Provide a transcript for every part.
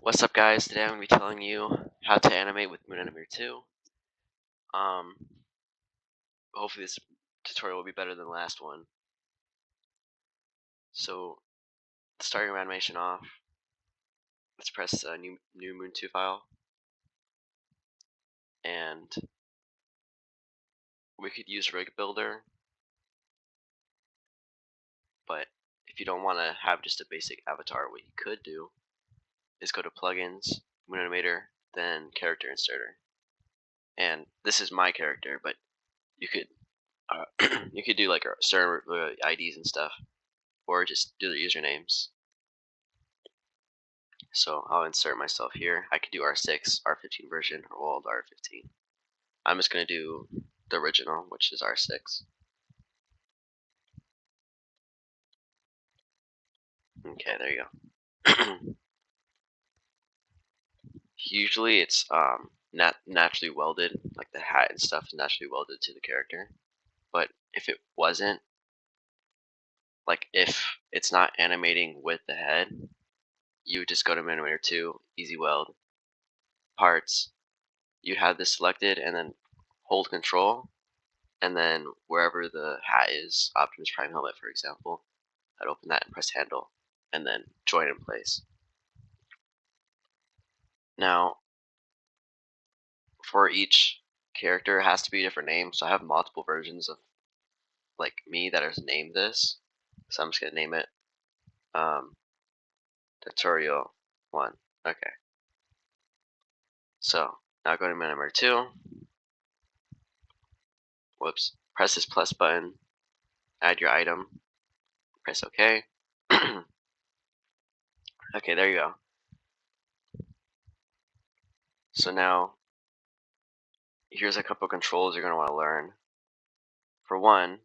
What's up, guys? Today I'm going to be telling you how to animate with Moon Animator 2. Um, Hopefully this tutorial will be better than the last one. So, to start your animation off, let's press new Moon 2 file, and we could use Rig Builder, but if you don't want to have just a basic avatar, what you could do is go to Plugins, Moon Animator, then Character Inserter. And this is my character, but you could you could do like certain IDs and stuff, or just do the usernames. So I'll insert myself here. I could do R6, R15 version, or old R15. I'm just going to do the original, which is R6. Okay, there you go. Usually it's naturally welded, like the hat and stuff is naturally welded to the character. But if it wasn't, like if it's not animating with the head, you would just go to Animator 2, Easy Weld, Parts. You'd have this selected and then hold Control, and then wherever the hat is, Optimus Prime helmet for example, I'd open that and press handle, and then join in place. Now, for each character, it has to be a different name, so I have multiple versions of like me that is named this. So I'm just gonna name it tutorial 1. Okay. So now go to number 2. Whoops. Press this plus button. Add your item. Press OK. Okay, there you go. So now, here's a couple controls you're going to want to learn. For one,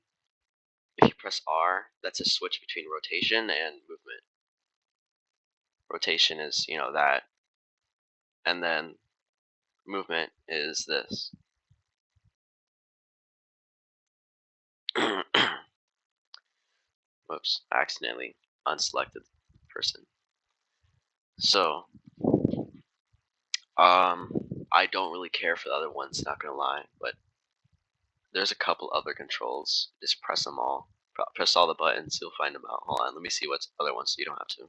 if you press R, that's a switch between rotation and movement. Rotation is, that. And then movement is this. Whoops, I accidentally unselected person. So, I don't really care for the other ones, not gonna lie, but there's a couple other controls. Just press them all. Press all the buttons, you'll find them out. Hold on, let me see what's other ones so you don't have to.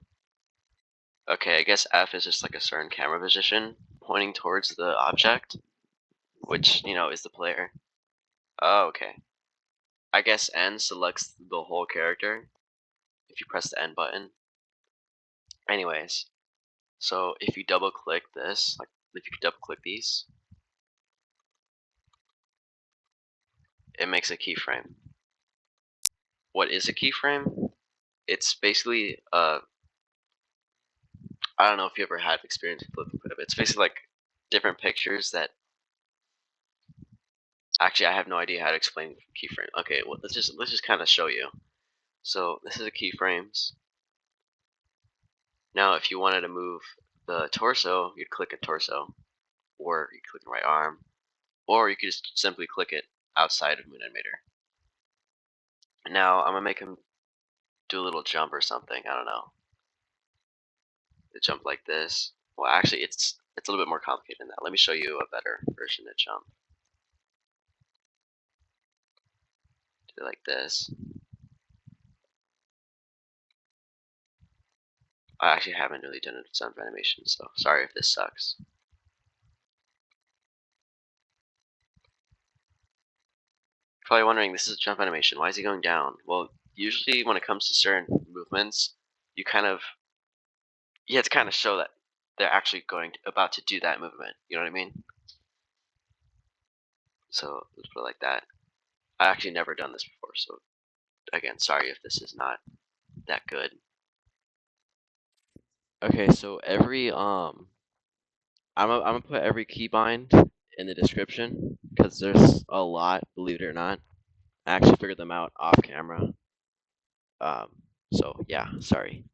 Okay, I guess F is just like a certain camera position pointing towards the object, which, is the player. Oh, okay. I guess N selects the whole character if you press the N button. Anyways, so if you double click this, like if you could double click these, it makes a keyframe. What is a keyframe? It's basically I don't know if you ever had experience with Flip Clip. It's basically like different pictures that actually I have no idea how to explain keyframe. Okay, well let's just kind of show you. So this is a keyframes. Now if you wanted to move the torso, you'd click a torso, or you click the right arm, or you could just simply click it outside of Moon Animator. Now I'm gonna make him do a little jump or something. I don't know. To jump like this. Well, actually, it's a little bit more complicated than that. Let me show you a better version to jump. Do it like this. I actually haven't really done a ton of animation, so sorry if this sucks. You're probably wondering, this is a jump animation. Why is he going down? Well, usually when it comes to certain movements, you have to kind of show that they're actually about to do that movement. You know what I mean? So let's put it like that. I actually never done this before, so again, sorry if this is not that good. Okay, so I'm gonna put every keybind in the description because there's a lot, believe it or not. I actually figured them out off camera. So yeah, sorry.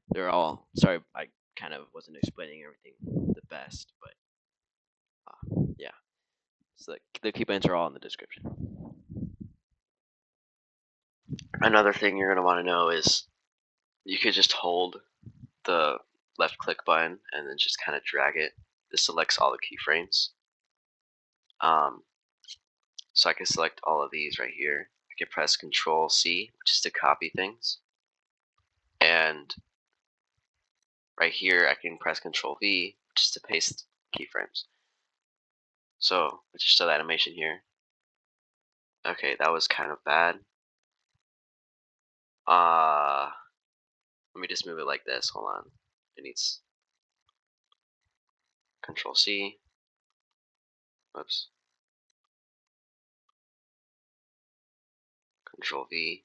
They're all sorry. I kind of wasn't explaining everything the best, but yeah. So the keybinds are all in the description. Another thing you're gonna want to know is you could just hold the left click button and then just kind of drag it. This selects all the keyframes. So I can select all of these right here. I can press Control C, which is to copy things. And right here, I can press Control V, which is to paste keyframes. So let's just show the animation here. Okay, that was kind of bad. Let me just move it like this. Hold on. It needs Control C. Oops. Control V.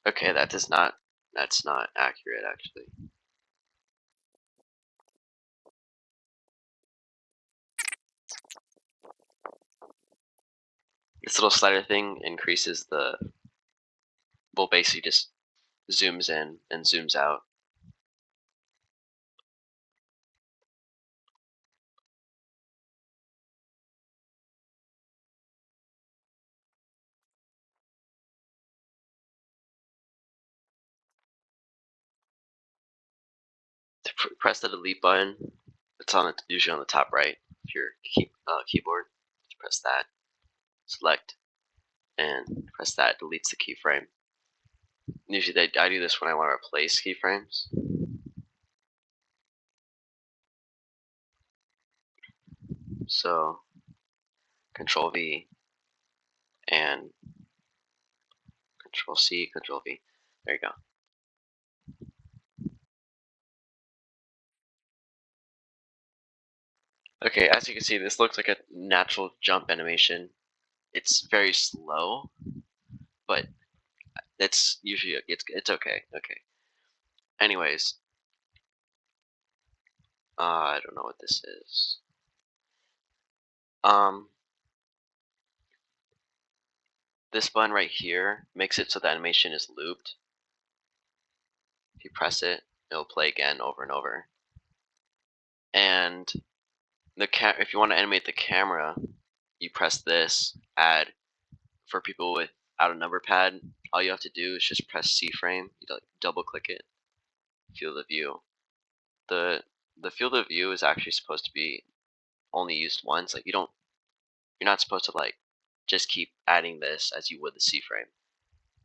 Okay, that's not accurate actually. This little slider thing increases well, basically just zooms in and zooms out. To press the delete button, it's usually on the top right of your keyboard. Just press that, select, and press that. Deletes the keyframe. Usually I do this when I want to replace keyframes. So Control V and Control C, Control V. There you go. Okay, as you can see, this looks like a natural jump animation. It's very slow, but it's usually it's okay. Okay. Anyways, I don't know what this is. This button right here makes it so the animation is looped. If you press it, it'll play again over and over. And if you want to animate the camera, you press this, add. For people without a number pad, all you have to do is just press C frame. You double click it, field of view. The field of view is actually supposed to be only used once. Like you're not supposed to like just keep adding this as you would the C frame.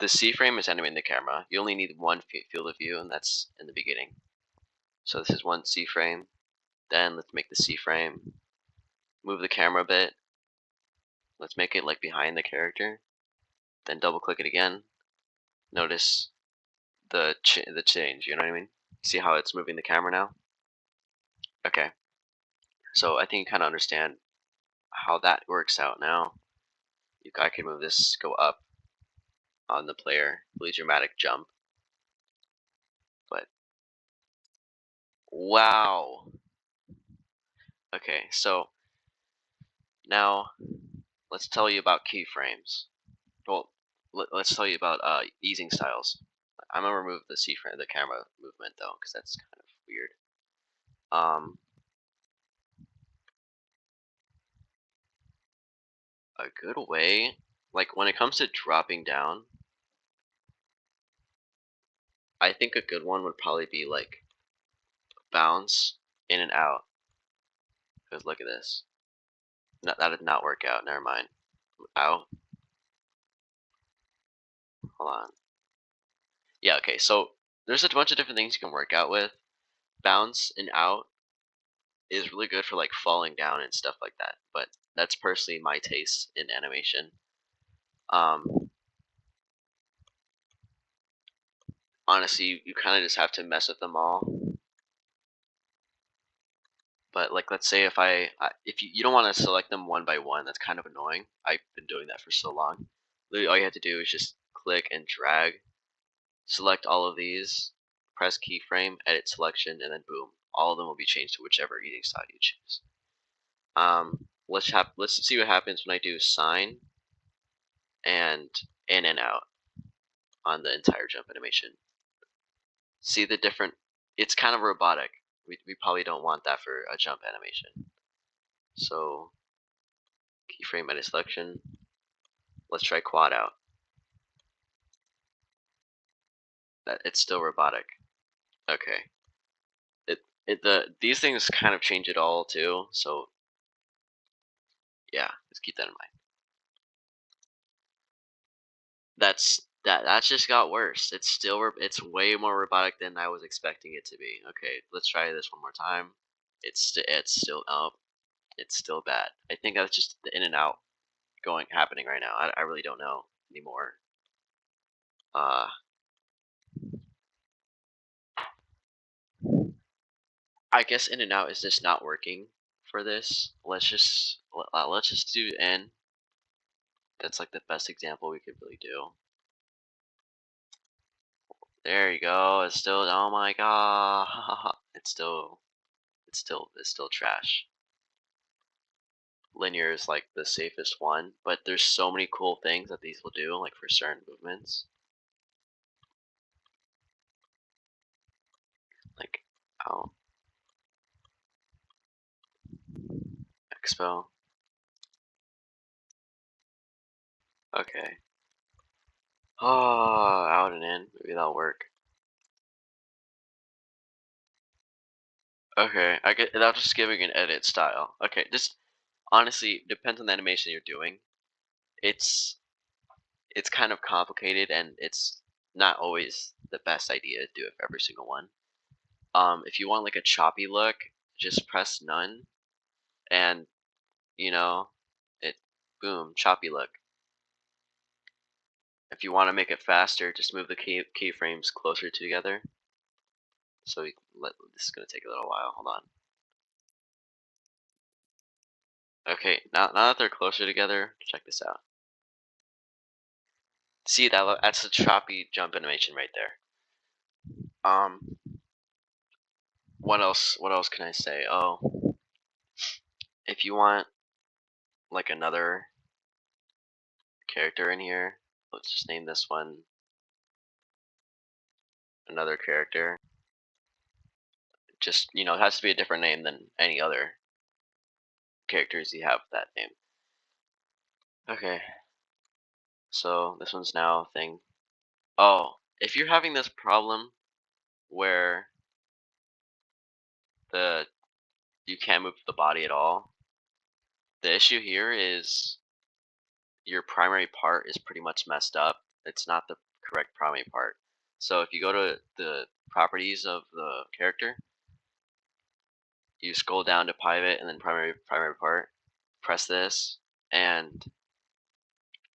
The C frame is animating the camera. You only need one field of view, and that's in the beginning. So this is one C frame. Then let's make the C frame. Move the camera a bit. Let's make it like behind the character. Then double click it again. Notice the change. You know what I mean? See how it's moving the camera now? Okay. So I think you kind of understand how that works out now. I can move this, go up on the player, really dramatic jump. But wow. Okay, so now let's tell you about keyframes. Well, let's tell you about easing styles. I'm gonna remove the the camera movement though, because that's kind of weird. A good way, like when it comes to dropping down, I think a good one would probably be like bounce in and out. Because look at this. No, that did not work out. Never mind. Out. Hold on. Yeah, okay, so there's a bunch of different things you can work out with. Bounce and out is really good for like falling down and stuff like that, but that's personally my taste in animation. Honestly, you kind of just have to mess with them all. But like, let's say if you don't want to select them one by one, that's kind of annoying. I've been doing that for so long. Literally, all you have to do is just click and drag, select all of these, press keyframe, edit selection, and then boom, all of them will be changed to whichever eating style you choose. Let's see what happens when I do sign and in and out on the entire jump animation. See the different? It's kind of robotic. We probably don't want that for a jump animation. So keyframe edit selection. Let's try quad out. That it's still robotic. Okay. These things kind of change it all too. So yeah, let's keep that in mind. That just got worse. It's way more robotic than I was expecting it to be. Okay, let's try this one more time. It's still it's still bad. I think that's just the in and out happening right now. I really don't know anymore. Uh, I guess in and out is just not working for this. Let's just do in. That's like the best example we could really do. There you go. It's still. Oh my god. It's still trash. Linear is like the safest one, but there's so many cool things that these will do, like for certain movements. Like, oh, Expo. Okay. Oh, out and in. Maybe that'll work. Okay, I get that'll just giving an edit style. Okay, just honestly depends on the animation you're doing. It's it's kind of complicated and it's not always the best idea to do it for every single one. If you want like a choppy look, just press none and you know it boom, choppy look. If you want to make it faster, just move the keyframes closer together. So this is gonna take a little while. Hold on. Okay, now that they're closer together, check this out. See that's a choppy jump animation right there. Um, what else? What else can I say? Oh, if you want like another character in here, let's just name this one another character. Just it has to be a different name than any other characters you have with that name. Okay, so this one's now a thing. Oh, if you're having this problem where the you can't move the body at all, the issue here is your primary part is pretty much messed up. It's not the correct primary part. So if you go to the properties of the character, you scroll down to pivot and then primary part, press this, and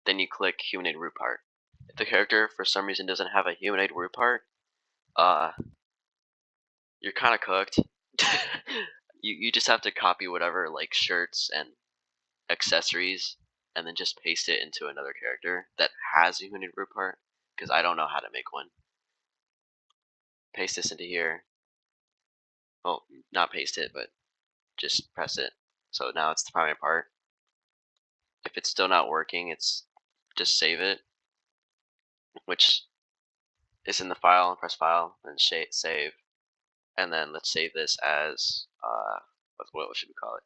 then you click humanoid root part. If the character for some reason doesn't have a humanoid root part, uh, you're kind of cooked. You just have to copy whatever like shirts and accessories and then just paste it into another character that has a humanoid root part because I don't know how to make one. Paste this into here. Well, not paste it, but just press it. So now it's the primary part. If it's still not working, it's just save it, which is in the file, and press file, and save. And then let's save this as, what should we call it?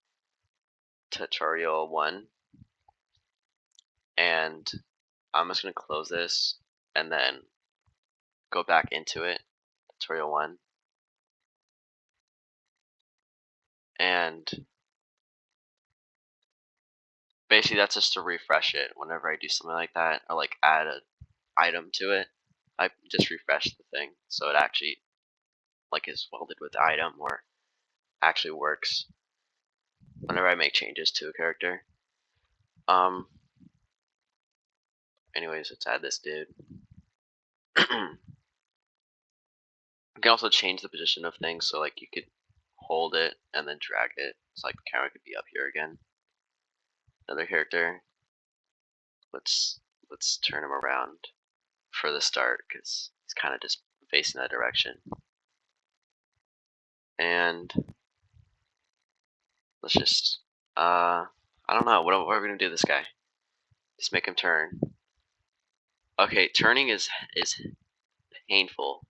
Tutorial 1. And I'm just going to close this and then go back into it, tutorial 1. And basically that's just to refresh it whenever I do something like that or like add an item to it. I just refresh the thing so it actually like is welded with the item or actually works whenever I make changes to a character. Um anyways, let's add this dude. You can also change the position of things, so like you could hold it and then drag it. So like the camera could be up here again. Another character. Let's turn him around for the start because he's kind of just facing that direction. And let's just I don't know what are we gonna do to this guy. Just make him turn. Okay, turning is painful.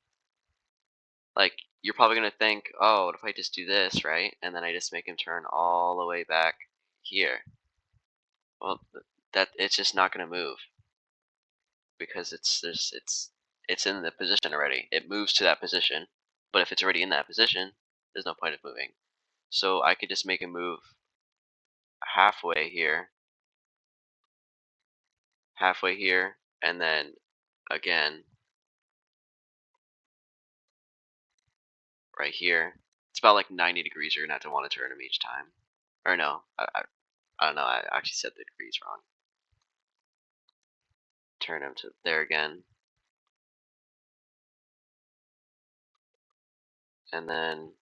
Like you're probably gonna think, oh, what if I just do this, right? And then I just make him turn all the way back here. Well, that it's just not gonna move because it's it's in the position already. It moves to that position, but if it's already in that position, there's no point of moving. So I could just make a move halfway here, and then again right here. It's about like 90 degrees. You're gonna have to want to turn them each time. Or no, I don't know. I actually said the degrees wrong. Turn them to there again, and then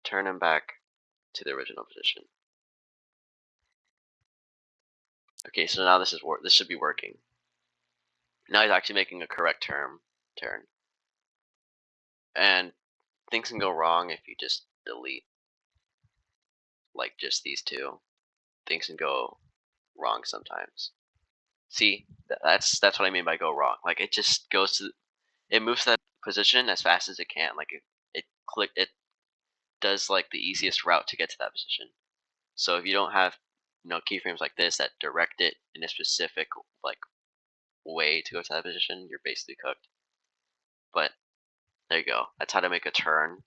turn them back to the original position. Okay, so now this should be working. Now he's actually making a correct turn. And things can go wrong if you just delete like just these two. Things can go wrong sometimes. See, that's what I mean by go wrong. Like it just it moves to that position as fast as it can. Like it does like the easiest route to get to that position. So if you don't have keyframes like this that direct it in a specific like way to go to that position, you're basically cooked. But there you go. That's how to make a turn.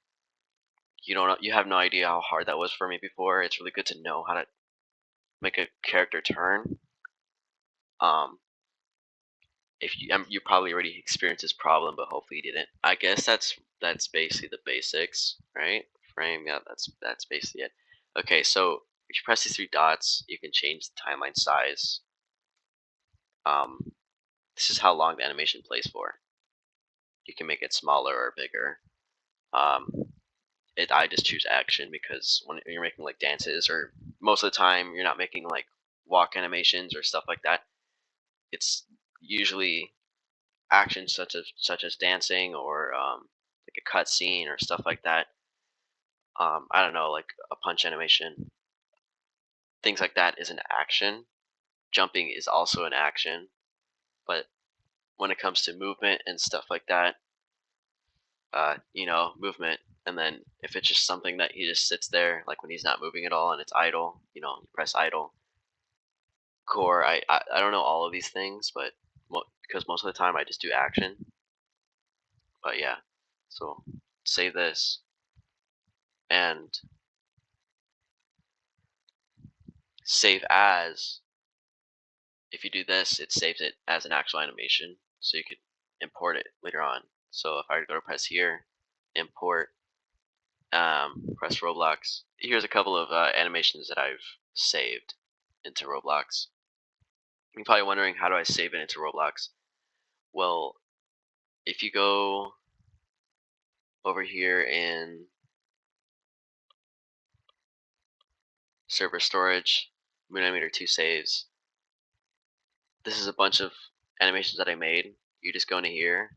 You have no idea how hard that was for me before. It's really good to know how to make a character turn. Um, if you probably already experienced this problem, but hopefully you didn't. I guess that's basically the basics, right? Frame, yeah, that's basically it. Okay, so if you press these three dots, you can change the timeline size. This is how long the animation plays for. You can make it smaller or bigger. I just choose action because when you're making like dances, or most of the time you're not making like walk animations or stuff like that. It's usually actions such as dancing or like a cut scene or stuff like that. I don't know, like a punch animation. Things like that is an action. Jumping is also an action, but when it comes to movement and stuff like that, movement. And then if it's just something that he just sits there, like when he's not moving at all and it's idle, you press idle. Core, I don't know all of these things, but because most of the time I just do action. But yeah, so save this, and save as. If you do this, it saves it as an actual animation, so you could import it later on. So if I go to press here, import, press Roblox. Here's a couple of animations that I've saved into Roblox. You're probably wondering, how do I save it into Roblox? Well, if you go over here in server storage, Moon Animator 2 saves. This is a bunch of animations that I made. You just go into here.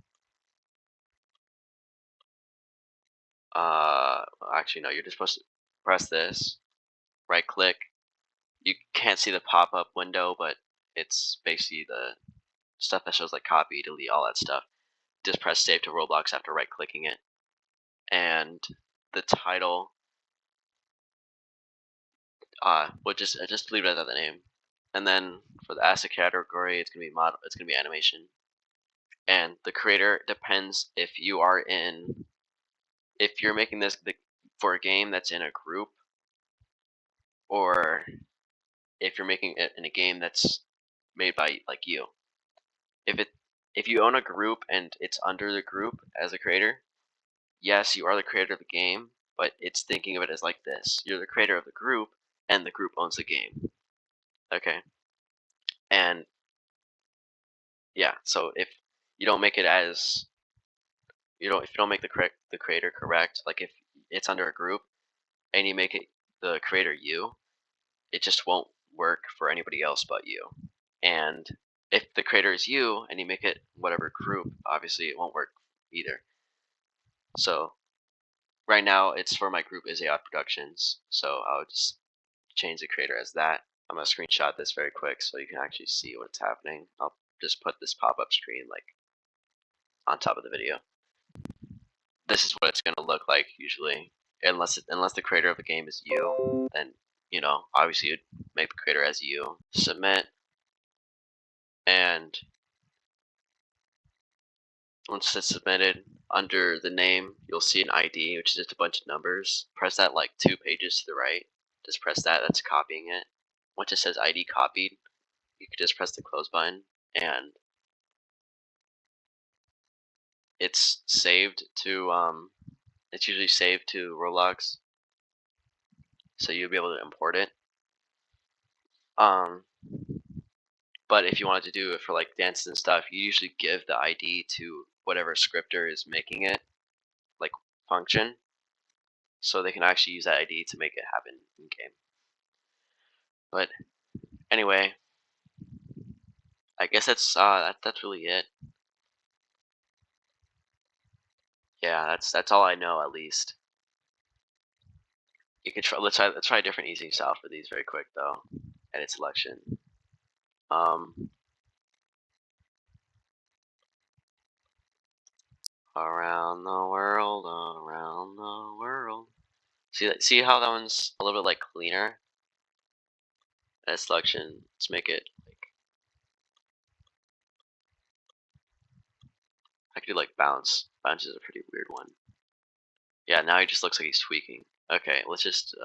Actually, no, you're just supposed to press this, right click. You can't see the pop-up window, but it's basically the stuff that shows like copy, delete, all that stuff. Just press save to Roblox after right clicking it. And the title, we'll just leave it as the name. And then for the asset category, it's gonna be model. It's gonna be animation. And the creator depends if you're making this for a game that's in a group, or if you're making it in a game that's made by like you. If you own a group and it's under the group as a creator, yes, you are the creator of the game, but it's thinking of it as like this: you're the creator of the group, and the group owns the game. Okay, and yeah, so if you don't make it as if you don't make the creator correct, like if it's under a group and you make it the creator you, it just won't work for anybody else but you. And if the creator is you and you make it whatever group, obviously it won't work either. So right now it's for my group Izayot Productions, so I'll just change the creator as that. I'm gonna screenshot this very quick so you can actually see what's happening. I'll just put this pop-up screen like on top of the video. This is what it's gonna look like usually, unless the creator of the game is you, then obviously you'd make the creator as you. Submit. and once it's submitted, under the name, you'll see an ID, which is just a bunch of numbers. Press that like 2 pages to the right. Just press that, that's copying it. Once it says ID copied, you can just press the close button, and it's saved to, it's usually saved to Roblox, so you'll be able to import it. Um, but if you wanted to do it for like dances and stuff, you usually give the ID to whatever scripter is making it, like function, so they can actually use that ID to make it happen in game. But anyway, I guess that's really it. Yeah, that's all I know at least. You can try. Let's try a different easy style for these very quick though. Edit selection. Um, around the world, around the world. See how that one's a little bit like cleaner. Edit selection. Let's make it like I could do like bounce. Bounce is a pretty weird one. Yeah, now he just looks like he's tweaking. Okay, let's just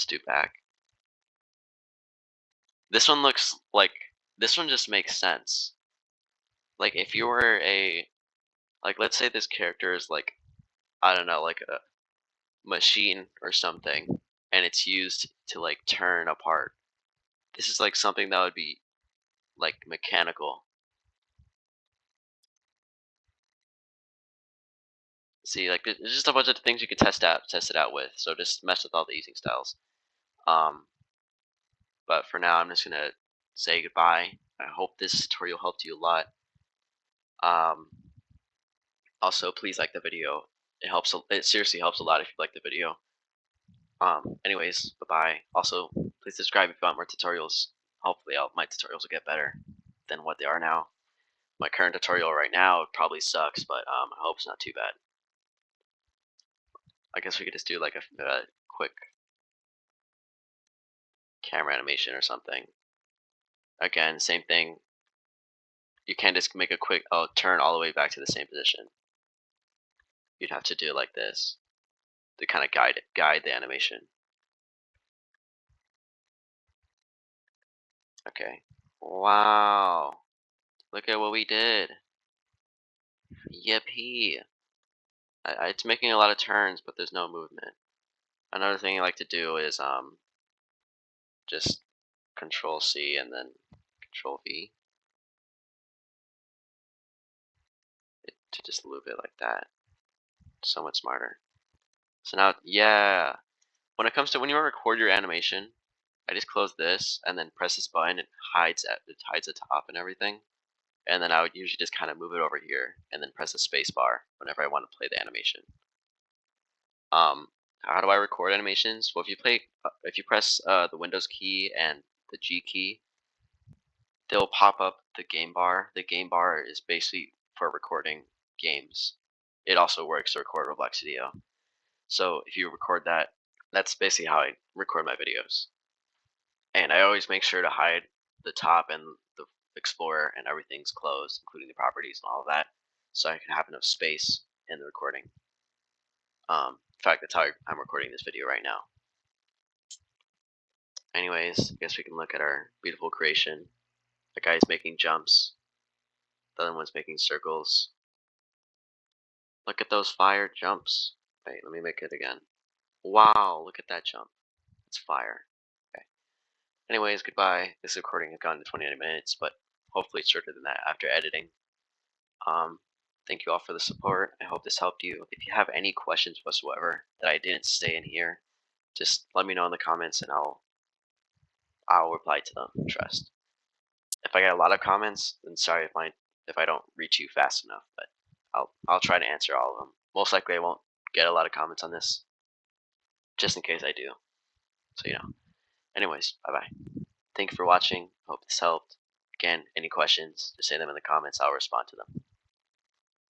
do back. This one looks like this one just makes sense. Like if you were like let's say this character is like I don't know, like a machine or something, and it's used to like turn apart. This is like something that would be like mechanical. See, like there's just a bunch of things you could test it out with. So just mess with all the easing styles. Um, but for now, I'm just gonna say goodbye. I hope this tutorial helped you a lot. Um, also, please like the video. It helps. It seriously helps a lot if you like the video. Anyways, bye bye. Also, please subscribe if you want more tutorials. Hopefully, my tutorials will get better than what they are now. My current tutorial right now probably sucks, but I hope it's not too bad. I guess we could just do like a quick camera animation or something. Again, same thing. You can't just make a quick turn all the way back to the same position. You'd have to do it like this to kind of guide the animation. Okay. Wow. Look at what we did. Yippee. It's making a lot of turns, but there's no movement. Another thing I like to do is just Control C and then Control V to just loop it like that. So much smarter. So now, yeah. When it comes to when you record your animation, I just close this and then press this button. It hides the top and everything. And then I would usually just kind of move it over here and then press the space bar whenever I want to play the animation. How do I record animations? Well, if you press the Windows key and the G key, they'll pop up the game bar. The game bar is basically for recording games. It also works to record Roblox video. So if you record that, that's basically how I record my videos. And I always make sure to hide the top and the Explorer and everything's closed, including the properties and all of that, so I can have enough space in the recording. In fact, that's how I'm recording this video right now. Anyways, I guess we can look at our beautiful creation. The guy's making jumps. The other one's making circles. Look at those fire jumps. Wait, let me make it again. Wow, look at that jump. It's fire. Okay. Anyways, goodbye. This recording has gone to 29 minutes, but hopefully it's shorter than that after editing. Thank you all for the support. I hope this helped you. If you have any questions whatsoever that I didn't say in here, just let me know in the comments and I'll reply to them. Trust. If I get a lot of comments, then sorry if I don't reach you fast enough, but I'll try to answer all of them. Most likely I won't get a lot of comments on this, just in case I do. So you know. Anyways, bye bye. Thank you for watching. Hope this helped. Again, any questions, just say them in the comments. I'll respond to them.